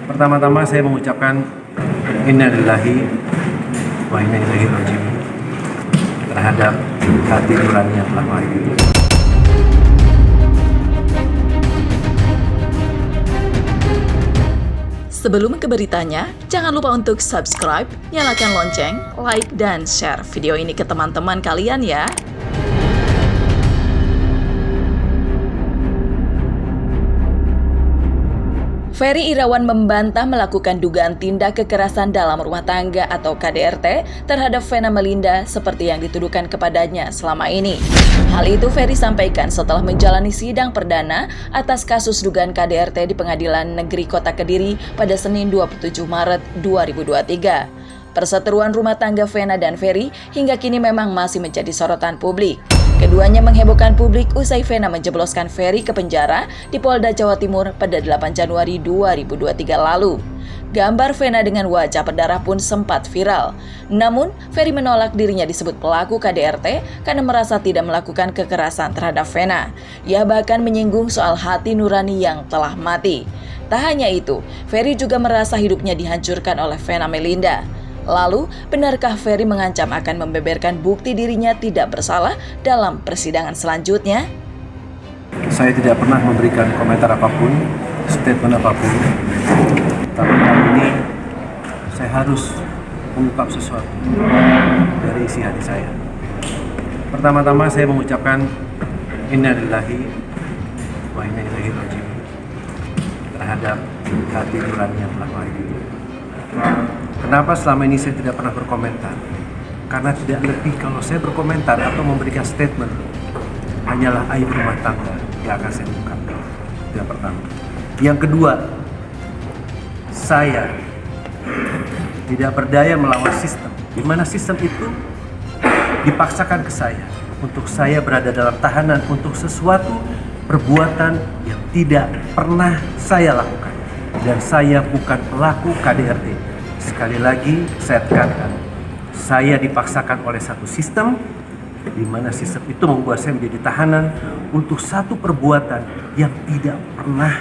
Pertama-tama saya mengucapkan innalillahi wa inna ilaihi raji'un terhadap hati nurani yang telah mati. Sebelum ke beritanya, jangan lupa untuk subscribe, nyalakan lonceng, like, dan share video ini ke teman-teman kalian ya. Ferry Irawan membantah melakukan dugaan tindak kekerasan dalam rumah tangga atau KDRT terhadap Vena Melinda seperti yang dituduhkan kepadanya selama ini. Hal itu Ferry sampaikan setelah menjalani sidang perdana atas kasus dugaan KDRT di Pengadilan Negeri Kota Kediri pada Senin 27 Maret 2023. Perseteruan rumah tangga Vena dan Ferry hingga kini memang masih menjadi sorotan publik. Keduanya menghebohkan publik usai Vena menjebloskan Ferry ke penjara di Polda Jawa Timur pada 8 Januari 2023 lalu. Gambar Vena dengan wajah berdarah pun sempat viral. Namun, Ferry menolak dirinya disebut pelaku KDRT karena merasa tidak melakukan kekerasan terhadap Vena. Ia bahkan menyinggung soal hati nurani yang telah mati. Tak hanya itu, Ferry juga merasa hidupnya dihancurkan oleh Vena Melinda. Lalu, benarkah Ferry mengancam akan membeberkan bukti dirinya tidak bersalah dalam persidangan selanjutnya? Saya tidak pernah memberikan komentar apapun, statement apapun. Tapi kali ini saya harus mengungkap sesuatu dari isi hati saya. Pertama-tama saya mengucapkan innalillahi wa inna ilaihi raji'un terhadap hati nurani yang telah mati. Kenapa selama ini saya tidak pernah berkomentar? Karena tidak lebih kalau saya berkomentar atau memberikan statement hanyalah aib rumah tangga yang akan saya ungkapkan. Yang pertama. Yang kedua, saya tidak berdaya melawan sistem. Di mana sistem itu dipaksakan ke saya untuk saya berada dalam tahanan untuk sesuatu perbuatan yang tidak pernah saya lakukan. Dan saya bukan pelaku KDRT. Sekali lagi saya tekankan, saya dipaksakan oleh satu sistem di mana sistem itu membuat saya menjadi tahanan untuk satu perbuatan yang tidak pernah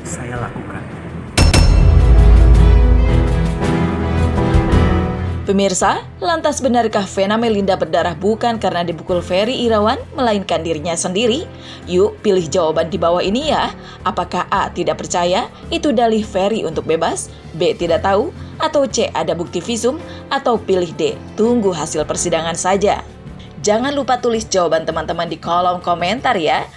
saya lakukan. Pemirsa, lantas benarkah Vena Melinda berdarah bukan karena dipukul Ferry Irawan, melainkan dirinya sendiri? Yuk, pilih jawaban di bawah ini ya. Apakah A. tidak percaya, itu dalih Ferry untuk bebas, B. tidak tahu, atau C. ada bukti visum, atau pilih D. tunggu hasil persidangan saja. Jangan lupa tulis jawaban teman-teman di kolom komentar ya.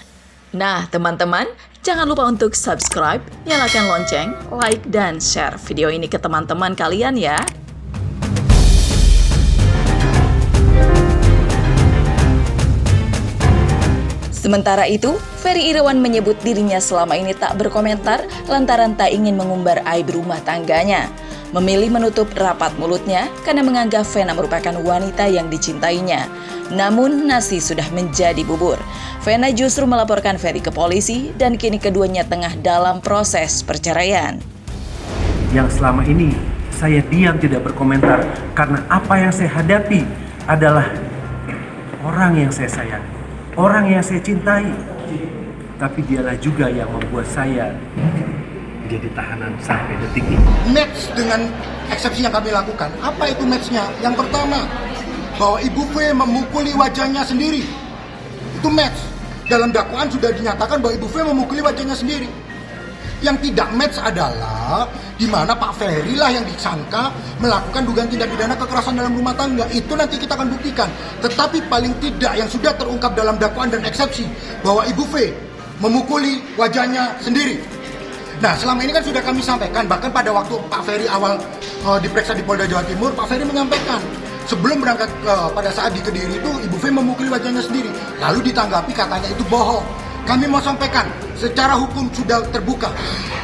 Nah, teman-teman, jangan lupa untuk subscribe, nyalakan lonceng, like, dan share video ini ke teman-teman kalian ya. Sementara itu, Ferry Irawan menyebut dirinya selama ini tak berkomentar lantaran tak ingin mengumbar aib rumah tangganya. Memilih menutup rapat mulutnya karena menganggap Vena merupakan wanita yang dicintainya. Namun nasi sudah menjadi bubur. Vena justru melaporkan Ferry ke polisi dan kini keduanya tengah dalam proses perceraian. Yang selama ini saya diam tidak berkomentar karena apa yang saya hadapi adalah orang yang saya sayangi, orang yang saya cintai. Tapi dialah juga yang membuat saya jadi tahanan sampai detik ini. Match dengan eksepsi yang kami lakukan. Apa itu matchnya? Yang pertama, bahwa Ibu V memukuli wajahnya sendiri. Itu match. Dalam dakwaan sudah dinyatakan bahwa Ibu V memukuli wajahnya sendiri. Yang tidak match adalah di mana Pak Ferry lah yang disangka melakukan dugaan tindak pidana kekerasan dalam rumah tangga. Itu nanti kita akan buktikan. Tetapi paling tidak yang sudah terungkap dalam dakwaan dan eksepsi bahwa Ibu V memukuli wajahnya sendiri. Nah, selama ini kan sudah kami sampaikan, bahkan pada waktu Pak Ferry awal diperiksa di Polda Jawa Timur, Pak Ferry menyampaikan sebelum berangkat pada saat di Kediri itu Ibu V memukuli wajahnya sendiri. Lalu ditanggapi katanya itu bohong. Kami mau sampaikan secara hukum sudah terbuka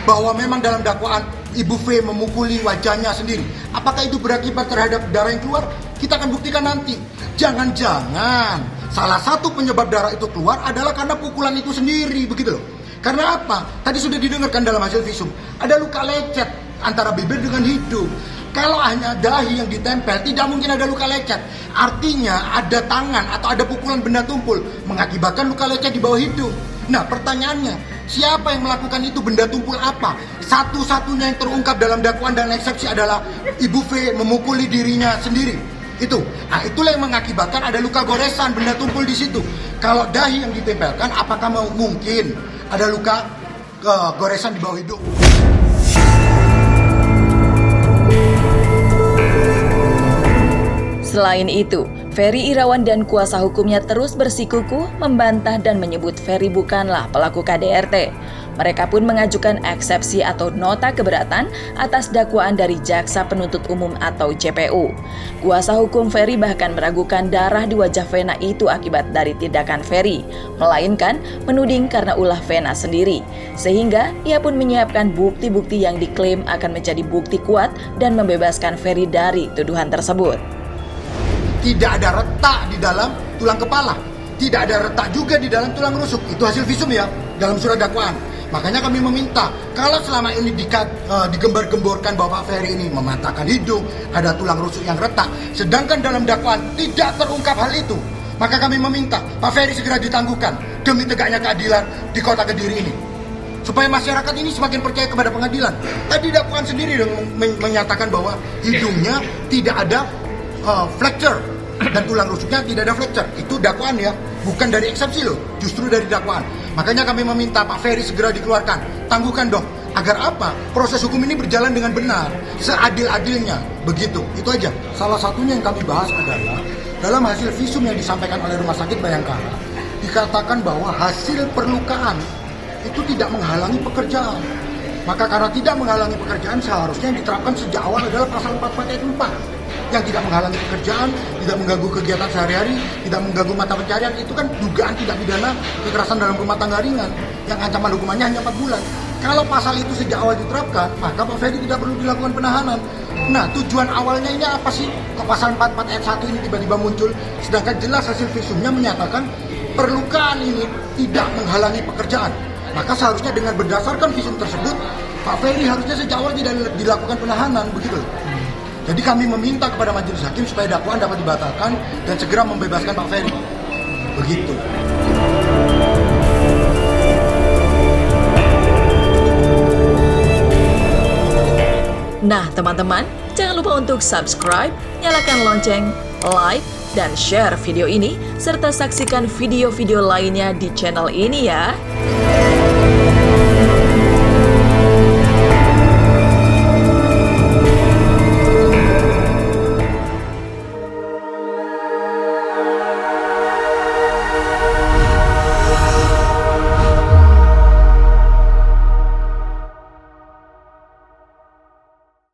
bahwa memang dalam dakwaan Ibu V memukuli wajahnya sendiri. Apakah itu berakibat terhadap darah yang keluar? Kita akan buktikan nanti. Jangan-jangan salah satu penyebab darah itu keluar adalah karena pukulan itu sendiri, begitu loh. Karena apa? Tadi sudah didengarkan dalam hasil visum. Ada luka lecet antara bibir dengan hidung. Kalau hanya dahi yang ditempel, tidak mungkin ada luka lecet. Artinya ada tangan atau ada pukulan benda tumpul mengakibatkan luka lecet di bawah hidung. Nah, pertanyaannya, Siapa yang melakukan itu? Benda tumpul apa? Satu-satunya yang terungkap dalam dakwaan dan eksepsi adalah Ibu V memukuli dirinya sendiri. Itu. Nah, itulah yang mengakibatkan ada luka goresan, benda tumpul di situ. Kalau dahi yang ditempelkan, apakah mungkin ada luka goresan di bawah hidung? Selain itu, Ferry Irawan dan kuasa hukumnya terus bersikukuh membantah dan menyebut Ferry bukanlah pelaku KDRT. Mereka pun mengajukan eksepsi atau nota keberatan atas dakwaan dari Jaksa Penuntut Umum atau JPU. Kuasa hukum Ferry bahkan meragukan darah di wajah Vena itu akibat dari tindakan Ferry, melainkan menuding karena ulah Vena sendiri. Sehingga ia pun menyiapkan bukti-bukti yang diklaim akan menjadi bukti kuat dan membebaskan Ferry dari tuduhan tersebut. Tidak ada retak di dalam tulang kepala, tidak ada retak juga di dalam tulang rusuk. Itu hasil visum ya, dalam surat dakwaan. Makanya kami meminta, kalau selama ini digembar-gemborkan bahwa Pak Ferry ini mematahkan hidung, ada tulang rusuk yang retak, sedangkan dalam dakwaan tidak terungkap hal itu, maka kami meminta Pak Ferry segera ditangguhkan demi tegaknya keadilan di kota Kediri ini, supaya masyarakat ini semakin percaya kepada pengadilan. Tadi dakwaan sendiri menyatakan bahwa hidungnya tidak ada fracture dan tulang rusuknya tidak ada fracture. Itu dakwaan ya, bukan dari eksepsi loh, justru dari dakwaan. Makanya kami meminta Pak Ferry segera dikeluarkan, tangguhkan dong, agar apa? Proses hukum ini berjalan dengan benar, seadil-adilnya, begitu. Itu aja. Salah satunya yang kami bahas adalah dalam hasil visum yang disampaikan oleh Rumah Sakit Bayangkara, dikatakan bahwa hasil perlukaan itu tidak menghalangi pekerjaan. Maka karena tidak menghalangi pekerjaan, seharusnya yang diterapkan sejak awal adalah pasal 44 ayat 4. Yang tidak menghalangi pekerjaan, tidak mengganggu kegiatan sehari-hari, tidak mengganggu mata pencarian, itu kan dugaan tindak pidana kekerasan dalam rumah tangga ringan yang ancaman hukumannya hanya 4 bulan. Kalau pasal itu sejak awal diterapkan, maka Pak Ferry tidak perlu dilakukan penahanan. Nah, tujuan awalnya ini apa sih? Ke pasal 44 ayat 1 ini tiba-tiba muncul, sedangkan jelas hasil visumnya menyatakan perlukaan ini tidak menghalangi pekerjaan. Maka seharusnya dengan berdasarkan visum tersebut, Pak Ferry harusnya sejak awal tidak dilakukan penahanan, begitu. Jadi kami meminta kepada majelis hakim supaya dakwaan dapat dibatalkan dan segera membebaskan Pak Ferry. Begitu. Nah, teman-teman, jangan lupa untuk subscribe, nyalakan lonceng, like, dan share video ini, serta saksikan video-video lainnya di channel ini ya.